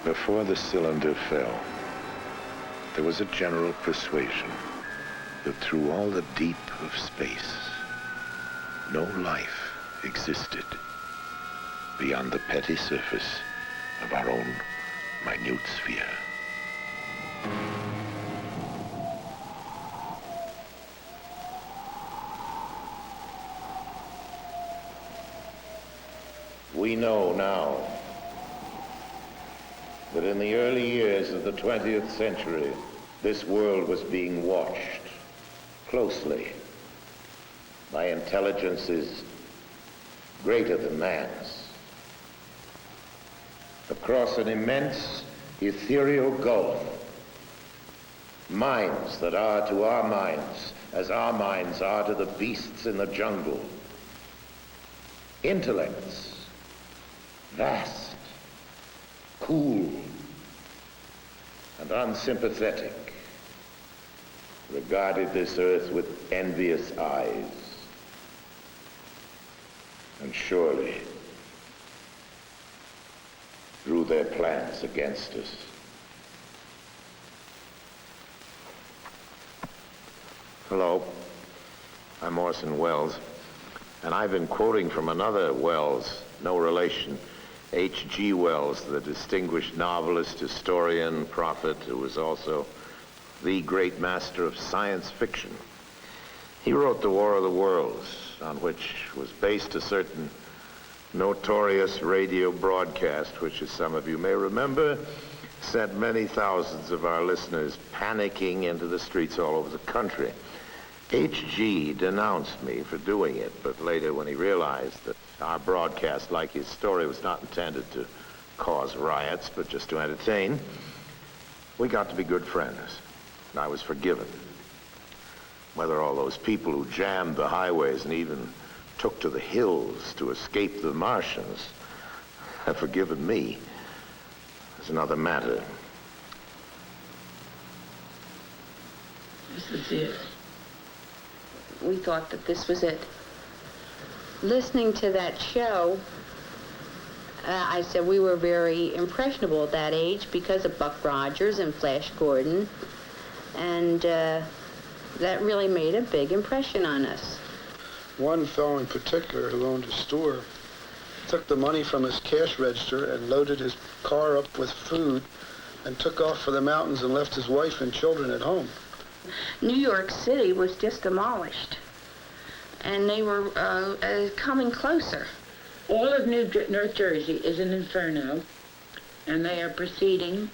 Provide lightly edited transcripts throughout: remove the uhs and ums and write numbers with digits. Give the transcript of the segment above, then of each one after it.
Before the cylinder fell, there was a general persuasion that through all the deep of space, no life existed beyond the petty surface of our own minute sphere. We know now that in the early years of the 20th century, this world was being watched closely by intelligences greater than man's. Across an immense ethereal gulf, minds that are to our minds as our minds are to the beasts in the jungle. Intellects, vast, cool, and unsympathetic, regarded this earth with envious eyes. And surely drew their plans against us. Hello, I'm Orson Welles, and I've been quoting from another Wells, no relation, H.G. Wells, the distinguished novelist, historian, prophet, who was also the great master of science fiction. He wrote The War of the Worlds, on which was based a certain notorious radio broadcast, which, as some of you may remember, sent many thousands of our listeners panicking into the streets all over the country. H.G. denounced me for doing it, but later when he realized that our broadcast, like his story, was not intended to cause riots, but just to entertain, we got to be good friends, and I was forgiven. Whether all those people who jammed the highways and even took to the hills to escape the Martians have forgiven me is another matter. This is it. We thought that this was it. Listening to that show, I said we were very impressionable at that age because of Buck Rogers and Flash Gordon, and that really made a big impression on us. One fellow in particular who owned a store took the money from his cash register and loaded his car up with food and took off for the mountains and left his wife and children at home. New York City was just demolished, and they were coming closer. All of North Jersey is an inferno, and they are proceeding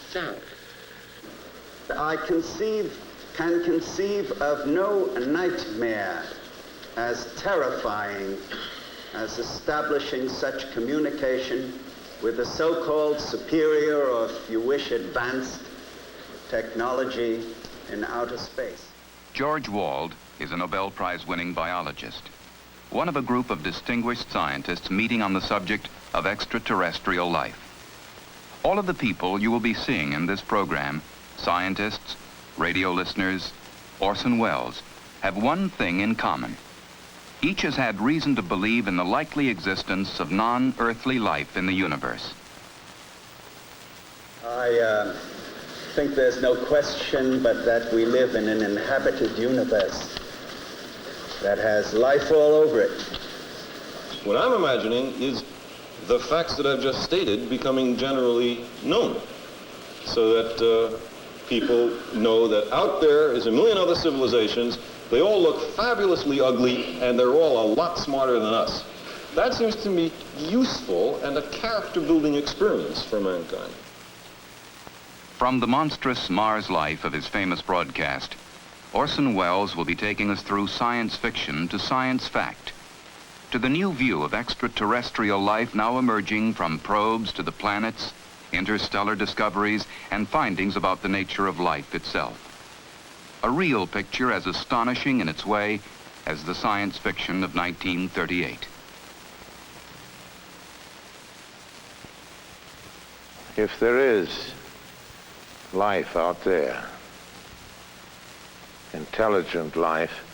south. I can conceive of no nightmare as terrifying as establishing such communication with the so-called superior, or if you wish, advanced technology in outer space. George Wald is a Nobel Prize-winning biologist, one of a group of distinguished scientists meeting on the subject of extraterrestrial life. All of the people you will be seeing in this program, scientists, radio listeners, Orson Welles, have one thing in common. Each has had reason to believe in the likely existence of non-earthly life in the universe. I think there's no question but that we live in an inhabited universe that has life all over it. What I'm imagining is the facts that I've just stated becoming generally known, so that people know that out there is a million other civilizations. They all look fabulously ugly, and they're all a lot smarter than us. That seems to me useful and a character-building experience for mankind. From the monstrous Mars life of his famous broadcast, Orson Welles will be taking us through science fiction to science fact, to the new view of extraterrestrial life now emerging from probes to the planets, interstellar discoveries, and findings about the nature of life itself. A real picture as astonishing in its way as the science fiction of 1938. If there is life out there, intelligent life,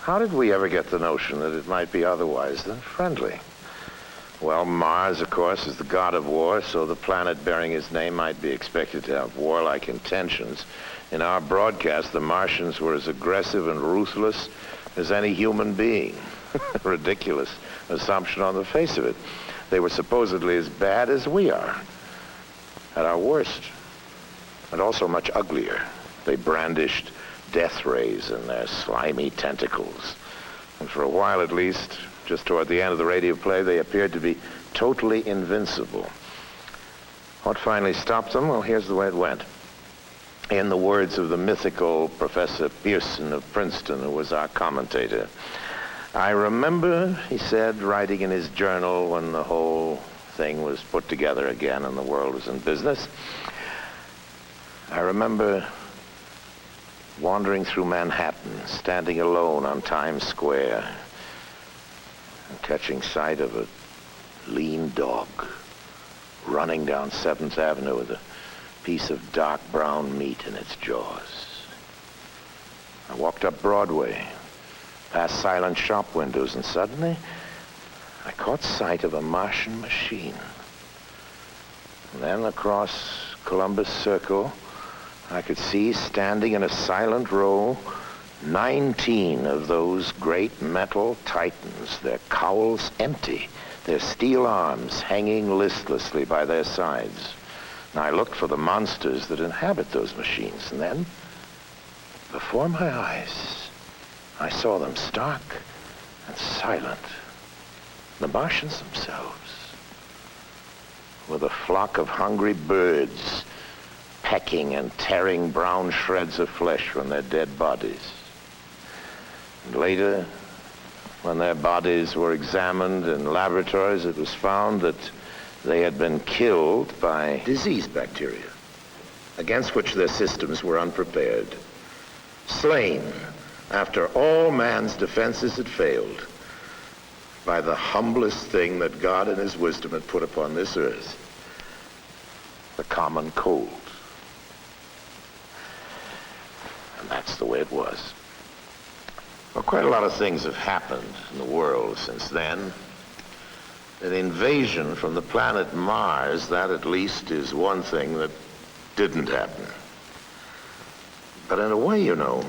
how did we ever get the notion that it might be otherwise than friendly? Well, Mars, of course, is the god of war, so the planet bearing his name might be expected to have warlike intentions. In our broadcast, the Martians were as aggressive and ruthless as any human being. Ridiculous assumption on the face of it. They were supposedly as bad as we are, at our worst, and also much uglier. They brandished death rays in their slimy tentacles. And for a while at least, just toward the end of the radio play, they appeared to be totally invincible. What finally stopped them? Well, here's the way it went. In the words of the mythical Professor Pearson of Princeton, who was our commentator, I remember, he said, writing in his journal when the whole thing was put together again and the world was in business, I remember wandering through Manhattan, standing alone on Times Square, and catching sight of a lean dog running down 7th Avenue with a piece of dark brown meat in its jaws. I walked up Broadway, past silent shop windows, and suddenly I caught sight of a Martian machine. And then across Columbus Circle, I could see, standing in a silent row, 19 of those great metal titans, their cowls empty, their steel arms hanging listlessly by their sides. And I looked for the monsters that inhabit those machines, and then, before my eyes, I saw them stark and silent. The Martians themselves, with a flock of hungry birds pecking and tearing brown shreds of flesh from their dead bodies. And later, when their bodies were examined in laboratories, it was found that they had been killed by disease bacteria, against which their systems were unprepared. Slain after all man's defenses had failed by the humblest thing that God in his wisdom had put upon this earth, the common cold. And that's the way it was. Well, quite a lot of things have happened in the world since then. An invasion from the planet Mars, that at least is one thing that didn't happen. But in a way, you know,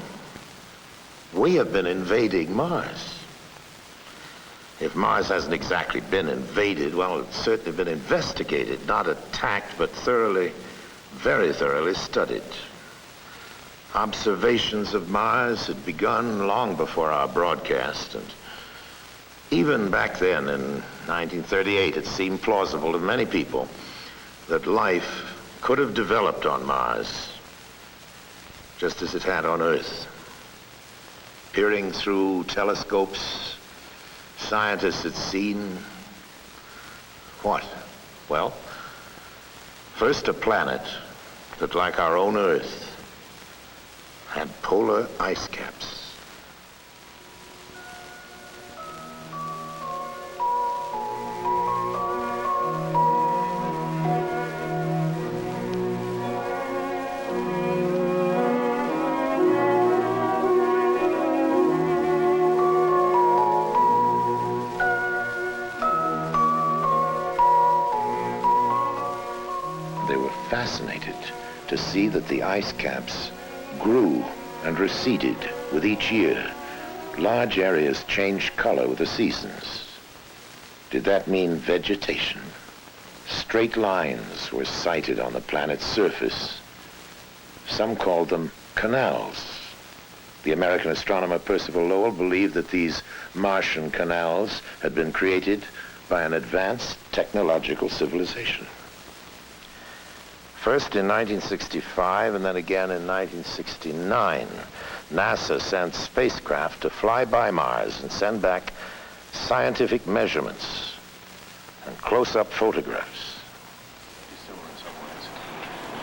we have been invading Mars. If Mars hasn't exactly been invaded, well, it's certainly been investigated, not attacked, but thoroughly, very thoroughly studied. Observations of Mars had begun long before our broadcast, and even back then in 1938, it seemed plausible to many people that life could have developed on Mars just as it had on Earth. Peering through telescopes, scientists had seen what? Well, first a planet that, like our own Earth, had polar ice caps. They were fascinated to see that the ice caps grew and receded with each year. Large areas changed color with the seasons. Did that mean vegetation? Straight lines were sighted on the planet's surface. Some called them canals. The American astronomer Percival Lowell believed that these Martian canals had been created by an advanced technological civilization. First in 1965 and then again in 1969, NASA sent spacecraft to fly by Mars and send back scientific measurements and close-up photographs.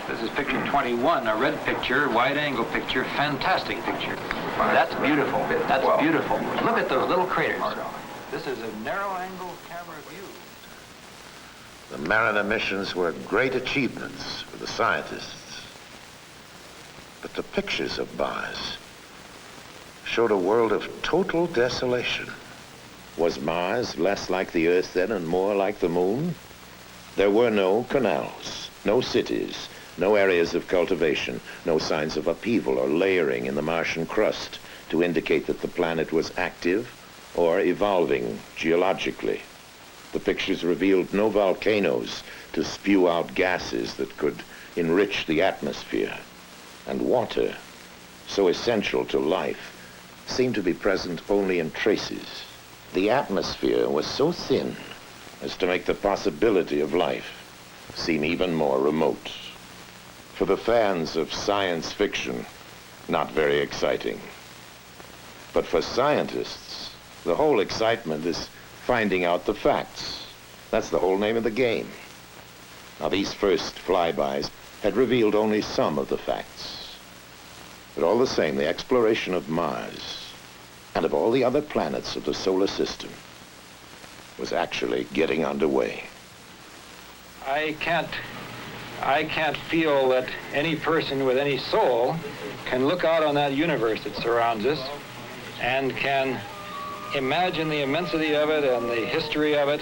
This is picture 21, a red picture, wide-angle picture, fantastic picture. That's beautiful. That's beautiful. Look at those little craters. This is a narrow-angle camera view. The Mariner missions were great achievements for the scientists. But the pictures of Mars showed a world of total desolation. Was Mars less like the Earth then and more like the Moon? There were no canals, no cities, no areas of cultivation, no signs of upheaval or layering in the Martian crust to indicate that the planet was active or evolving geologically. The pictures revealed no volcanoes to spew out gases that could enrich the atmosphere. And water, so essential to life, seemed to be present only in traces. The atmosphere was so thin as to make the possibility of life seem even more remote. For the fans of science fiction, not very exciting. But for scientists, the whole excitement is finding out the facts. That's the whole name of the game. Now, these first flybys had revealed only some of the facts. But all the same, the exploration of Mars and of all the other planets of the solar system was actually getting underway. I can't feel that any person with any soul can look out on that universe that surrounds us and can imagine the immensity of it and the history of it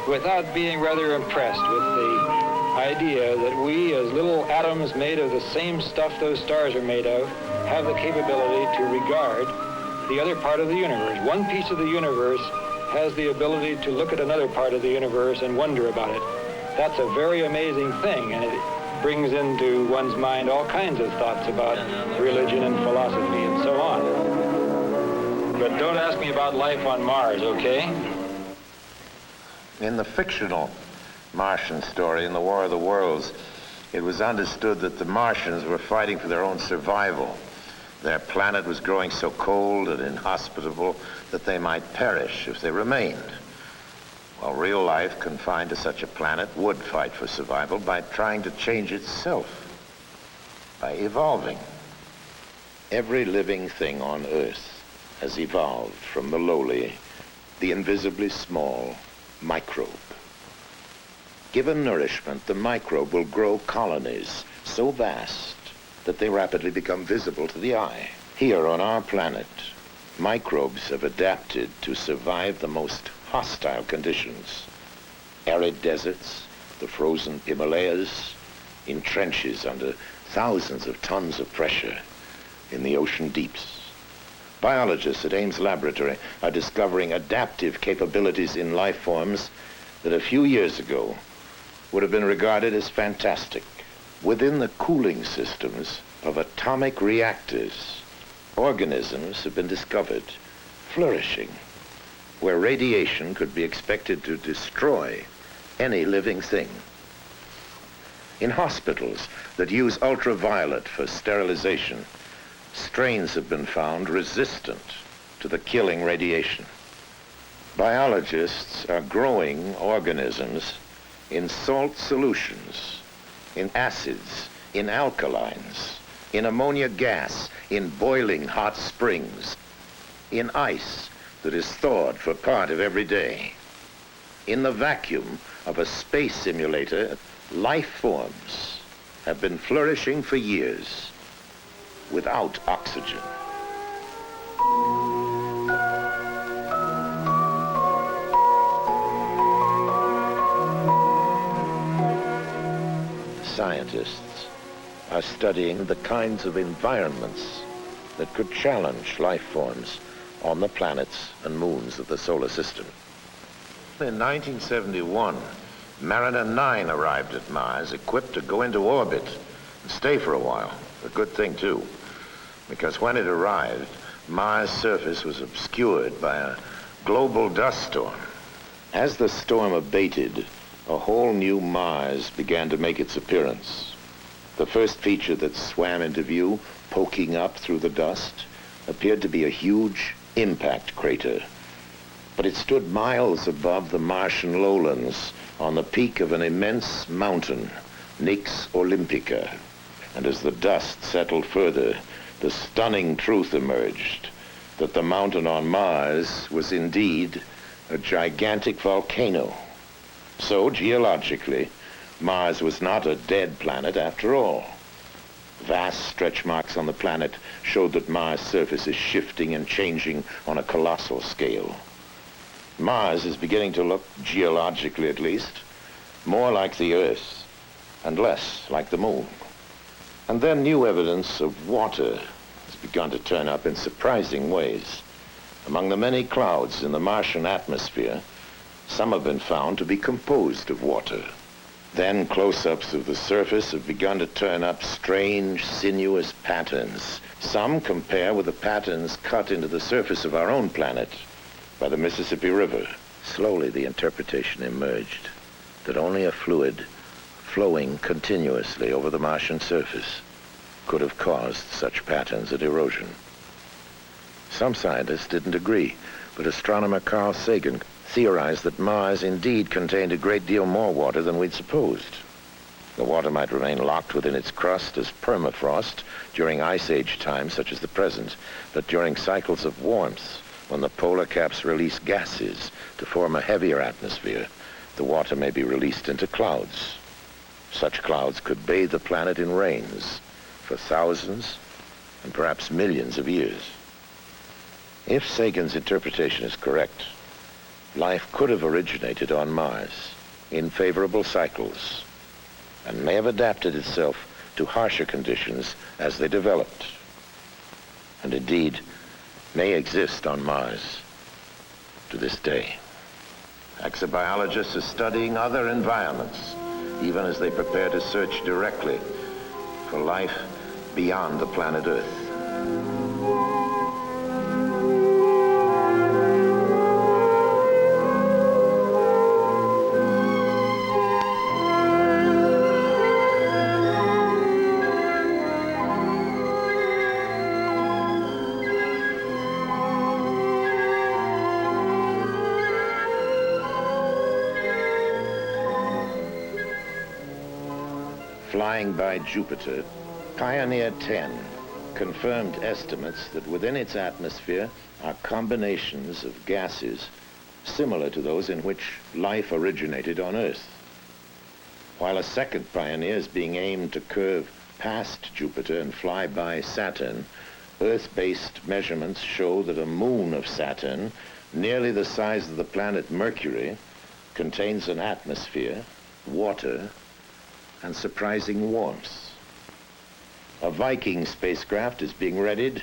without being rather impressed with the idea that we, as little atoms made of the same stuff those stars are made of, have the capability to regard the other part of the universe. One piece of the universe has the ability to look at another part of the universe and wonder about it. That's a very amazing thing, and it brings into one's mind all kinds of thoughts about religion and philosophy and so on. But don't ask me about life on Mars, okay? In the fictional Martian story, in the War of the Worlds, it was understood that the Martians were fighting for their own survival. Their planet was growing so cold and inhospitable that they might perish if they remained. Well, real life confined to such a planet would fight for survival by trying to change itself, by evolving. Every living thing on Earth has evolved from the lowly, the invisibly small microbe. Given nourishment, the microbe will grow colonies so vast that they rapidly become visible to the eye. Here on our planet, microbes have adapted to survive the most hostile conditions. Arid deserts, the frozen Himalayas, in trenches under thousands of tons of pressure in the ocean deeps. Biologists at Ames Laboratory are discovering adaptive capabilities in life forms that a few years ago would have been regarded as fantastic. Within the cooling systems of atomic reactors, organisms have been discovered flourishing, where radiation could be expected to destroy any living thing. In hospitals that use ultraviolet for sterilization, strains have been found resistant to the killing radiation. Biologists are growing organisms in salt solutions, in acids, in alkalines, in ammonia gas, in boiling hot springs, in ice that is thawed for part of every day. In the vacuum of a space simulator, life forms have been flourishing for years without oxygen. Scientists are studying the kinds of environments that could challenge life forms on the planets and moons of the solar system. In 1971, Mariner 9 arrived at Mars, equipped to go into orbit and stay for a while. A good thing, too, because when it arrived, Mars' surface was obscured by a global dust storm. As the storm abated, a whole new Mars began to make its appearance. The first feature that swam into view, poking up through the dust, appeared to be a huge impact crater. But it stood miles above the Martian lowlands on the peak of an immense mountain, Nix Olympica. And as the dust settled further, the stunning truth emerged that the mountain on Mars was indeed a gigantic volcano. So, geologically, Mars was not a dead planet after all. Vast stretch marks on the planet showed that Mars' surface is shifting and changing on a colossal scale. Mars is beginning to look, geologically at least, more like the Earth and less like the Moon. And then new evidence of water has begun to turn up in surprising ways. Among the many clouds in the Martian atmosphere, some have been found to be composed of water. Then close-ups of the surface have begun to turn up strange, sinuous patterns. Some compare with the patterns cut into the surface of our own planet by the Mississippi River. Slowly the interpretation emerged that only a fluid flowing continuously over the Martian surface could have caused such patterns of erosion. Some scientists didn't agree, but astronomer Carl Sagan theorized that Mars indeed contained a great deal more water than we'd supposed. The water might remain locked within its crust as permafrost during ice age times such as the present, but during cycles of warmth, when the polar caps release gases to form a heavier atmosphere, the water may be released into clouds. Such clouds could bathe the planet in rains for thousands and perhaps millions of years. If Sagan's interpretation is correct, life could have originated on Mars in favorable cycles and may have adapted itself to harsher conditions as they developed, and indeed may exist on Mars to this day. Exobiologists are studying other environments, even as they prepare to search directly for life beyond the planet Earth. Flying by Jupiter, Pioneer 10 confirmed estimates that within its atmosphere are combinations of gases similar to those in which life originated on Earth. While a second Pioneer is being aimed to curve past Jupiter and fly by Saturn, Earth-based measurements show that a moon of Saturn, nearly the size of the planet Mercury, contains an atmosphere, water, and surprising warmth. A Viking spacecraft is being readied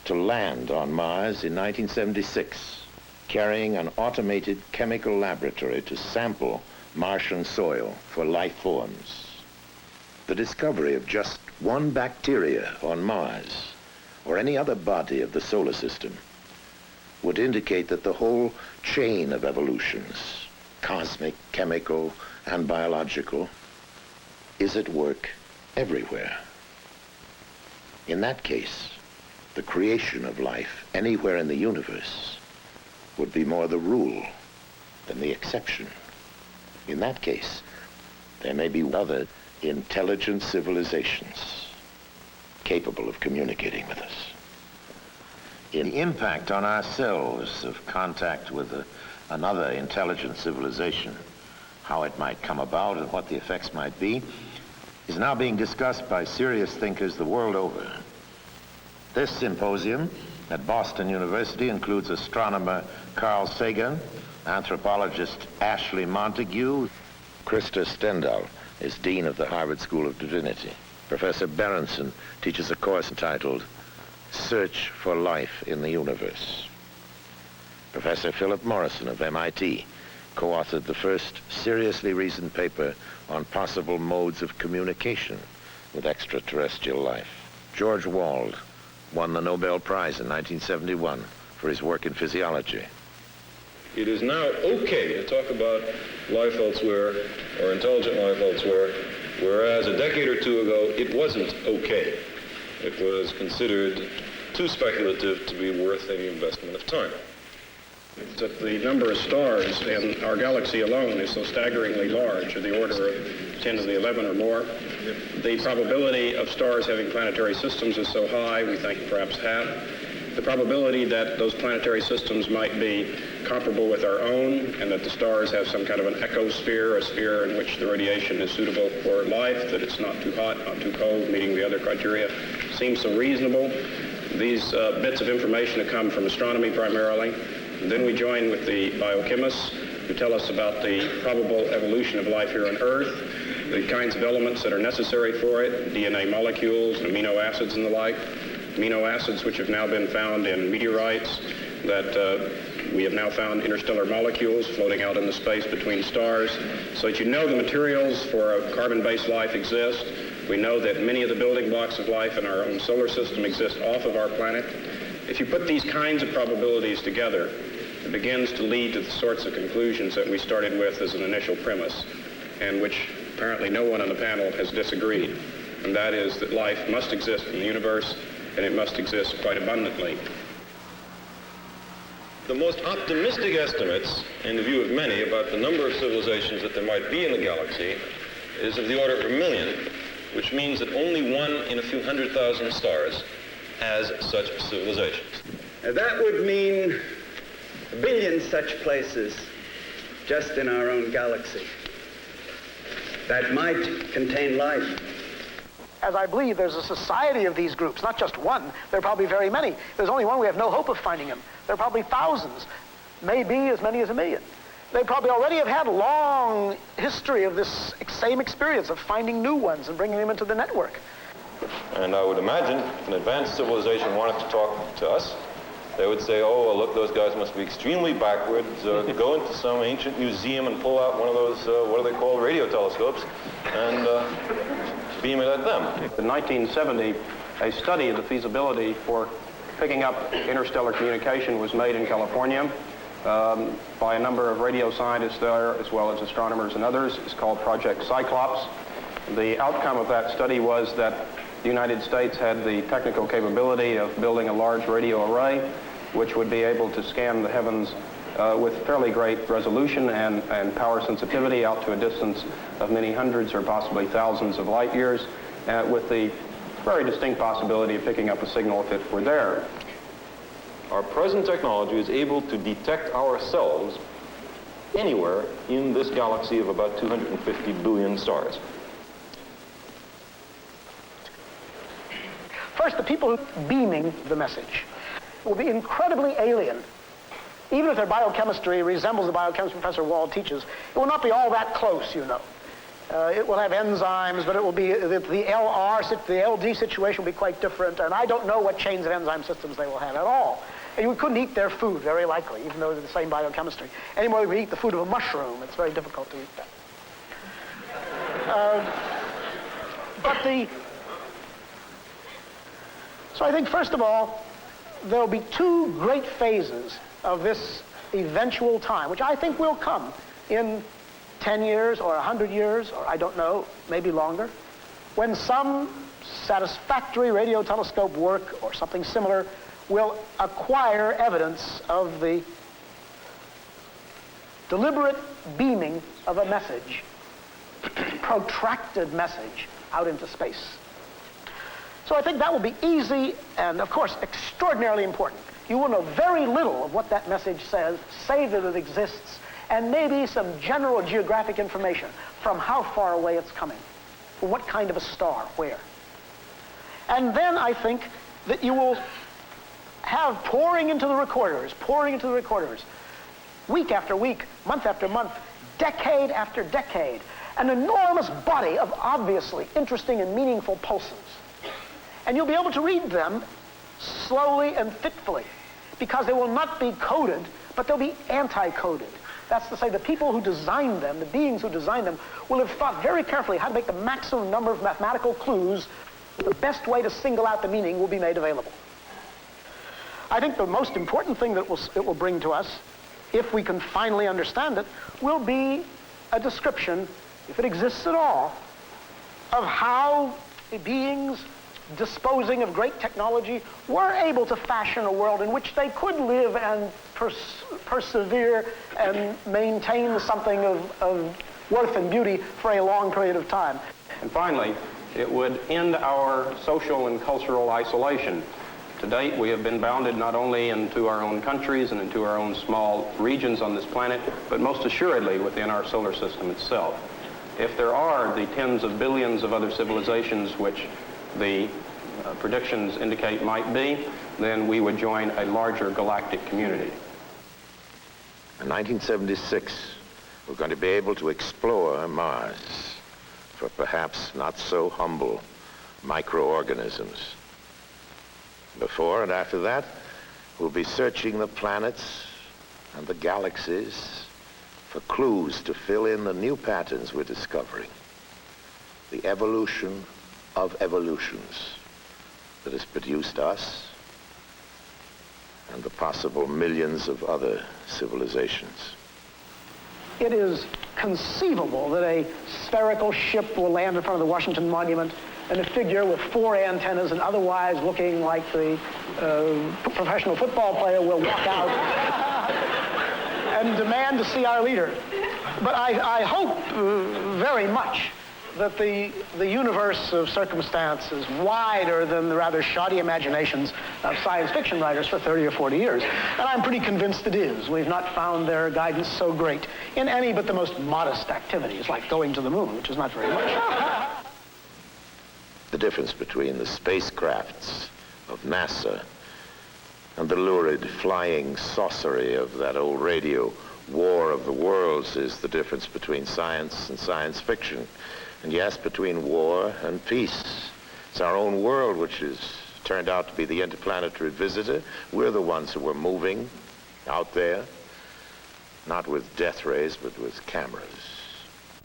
to land on Mars in 1976, carrying an automated chemical laboratory to sample Martian soil for life forms. The discovery of just one bacteria on Mars, or any other body of the solar system, would indicate that the whole chain of evolutions, cosmic, chemical, and biological, is at work everywhere. In that case, the creation of life anywhere in the universe would be more the rule than the exception. In that case, there may be other intelligent civilizations capable of communicating with us. In the impact on ourselves of contact with another intelligent civilization, how it might come about and what the effects might be, is now being discussed by serious thinkers the world over. This symposium at Boston University includes astronomer Carl Sagan, anthropologist Ashley Montague. Krista Stendhal is Dean of the Harvard School of Divinity. Professor Berenson teaches a course entitled Search for Life in the Universe. Professor Philip Morrison of MIT co-authored the first seriously reasoned paper on possible modes of communication with extraterrestrial life. George Wald won the Nobel Prize in 1971 for his work in physiology. It is now okay to talk about life elsewhere or intelligent life elsewhere, whereas a decade or two ago it wasn't okay. It was considered too speculative to be worth any investment of time. That the number of stars in our galaxy alone is so staggeringly large, of the order of 10 to the 11 or more. The probability of stars having planetary systems is so high, we think perhaps half. The probability that those planetary systems might be comparable with our own, and that the stars have some kind of an ecosphere, a sphere in which the radiation is suitable for life, that it's not too hot, not too cold, meeting the other criteria, seems so reasonable. These bits of information have come from astronomy primarily. Then we join with the biochemists who tell us about the probable evolution of life here on Earth, the kinds of elements that are necessary for it, DNA molecules, amino acids and the like, amino acids which have now been found in meteorites, that we have now found interstellar molecules floating out in the space between stars, so that you know the materials for a carbon-based life exist. We know that many of the building blocks of life in our own solar system exist off of our planet. If you put these kinds of probabilities together, it begins to lead to the sorts of conclusions that we started with as an initial premise, and which apparently no one on the panel has disagreed, and that is that life must exist in the universe, and it must exist quite abundantly. The most optimistic estimates, in the view of many, about the number of civilizations that there might be in the galaxy is of the order of 1 million, which means that only one in a few 100,000 stars has such civilizations. That would mean a billion such places just in our own galaxy that might contain life. As I believe there's a society of these groups, not just one. There are probably very many. If there's only one, we have no hope of finding them. There are probably thousands, maybe as many as 1 million. They probably already have had a long history of this same experience of finding new ones and bringing them into the network. And I would imagine if an advanced civilization wanted to talk to us, they would say, oh, well, look, those guys must be extremely backwards. Go into some ancient museum and pull out one of those, what are they called, radio telescopes, and beam it at them. In 1970, a study of the feasibility for picking up interstellar communication was made in California by a number of radio scientists there, as well as astronomers and others. It's called Project Cyclops. The outcome of that study was that the United States had the technical capability of building a large radio array, which would be able to scan the heavens with fairly great resolution and power sensitivity out to a distance of many hundreds or possibly thousands of light years, with the very distinct possibility of picking up a signal if it were there. Our present technology is able to detect ourselves anywhere in this galaxy of about 250 billion stars. First, the people beaming the message will be incredibly alien. Even if their biochemistry resembles the biochemistry Professor Wald teaches, it will not be all that close, you know. It will have enzymes, but it will be the LD situation will be quite different, and I don't know what chains of enzyme systems they will have at all. And you couldn't eat their food, very likely, even though they're the same biochemistry. Any more than we eat the food of a mushroom. It's very difficult to eat that. So I think, first of all, there'll be two great phases of this eventual time, which I think will come in 10 years or 100 years, or I don't know, maybe longer, when some satisfactory radio telescope work or something similar will acquire evidence of the deliberate beaming of a message, protracted message out into space. So I think that will be easy and, of course, extraordinarily important. You will know very little of what that message says, say that it exists, and maybe some general geographic information from how far away it's coming, from what kind of a star, where. And then I think that you will have pouring into the recorders, week after week, month after month, decade after decade, an enormous body of obviously interesting and meaningful pulses. And you'll be able to read them slowly and fitfully, because they will not be coded, but they'll be anti-coded. That's to say, the people who designed them, the beings who designed them, will have thought very carefully how to make the maximum number of mathematical clues. The best way to single out the meaning will be made available. I think the most important thing that it will bring to us, if we can finally understand it, will be a description, if it exists at all, of how the beings disposing of great technology were able to fashion a world in which they could live and persevere and maintain something of worth and beauty for a long period of time. And finally, it would end our social and cultural isolation. To date, we have been bounded not only into our own countries and into our own small regions on this planet, but most assuredly within our solar system itself. If there are the tens of billions of other civilizations which the predictions indicate might be, then we would join a larger galactic community. In 1976, we're going to be able to explore Mars for perhaps not so humble microorganisms. Before and after that, we'll be searching the planets and the galaxies for clues to fill in the new patterns we're discovering. The evolution of evolutions that has produced us and the possible millions of other civilizations. It is conceivable that a spherical ship will land in front of the Washington Monument and a figure with 4 antennas and otherwise looking like the professional football player will walk out and demand to see our leader. But I hope very much that the universe of circumstance is wider than the rather shoddy imaginations of science fiction writers for 30 or 40 years. And I'm pretty convinced it is. We've not found their guidance so great in any but the most modest activities, like going to the moon, which is not very much. The difference between the spacecrafts of NASA and the lurid flying saucery of that old radio War of the Worlds is the difference between science and science fiction. And yes, between war and peace. It's our own world which has turned out to be the interplanetary visitor. We're the ones who are moving out there, not with death rays, but with cameras.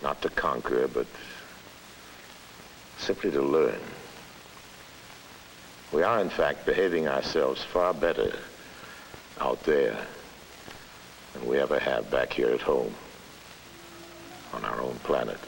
Not to conquer, but simply to learn. We are, in fact, behaving ourselves far better out there than we ever have back here at home on our own planet.